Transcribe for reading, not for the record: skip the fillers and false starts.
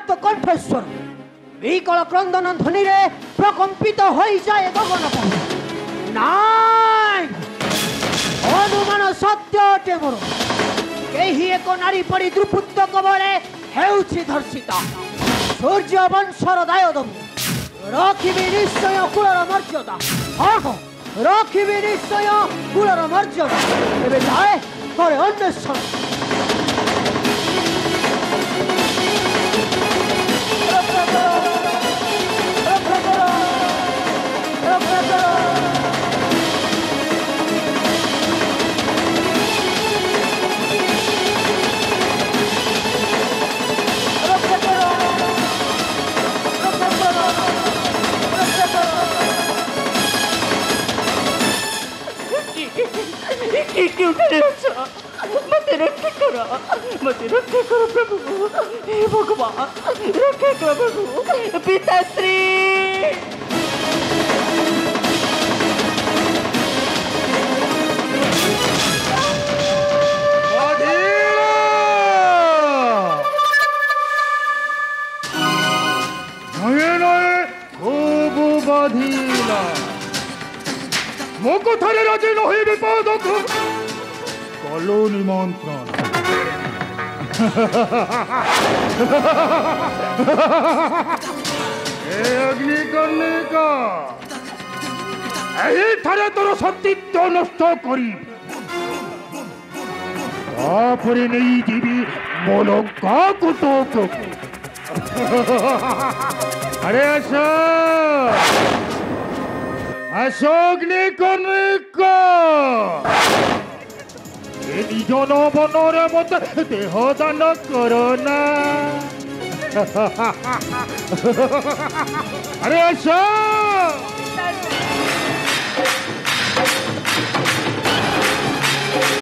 রক্তাক্ত কণ্ঠস্বর বিকল ক্রন্দন ধ্বনিরে প্রকম্পিত হয়ে যায় গগন নাই অনুমান সত্য অটে মোর কেহি এক নারী পরি দ্রুপুত্র কবলে হেউছি ধর্ষিতা সূর্য বংশর দায়দম রখিবি নিশ্চয় কুলর মর্যাদা রখিবি নিশ্চয় কুলর মর্যাদা এবে যায় করে অন্বেষণ क्यों डरे अच्छा मत रक्षा करो प्रभु हे भगवान रक्षा करो प्रभु पिताश्री মো কথারে রাজি নহি বিপদ কলো নিমন্ত্রণ এ অগ্নিকর্ণিকা এই থারে তোর সতীত্ব নষ্ট করি তারপরে নেই দিবি মলঙ্কা কুত প্রভু আরে আসো অগ্নিকর্ণিকা নিজন বনরে মতে দেহ দান করো না আরে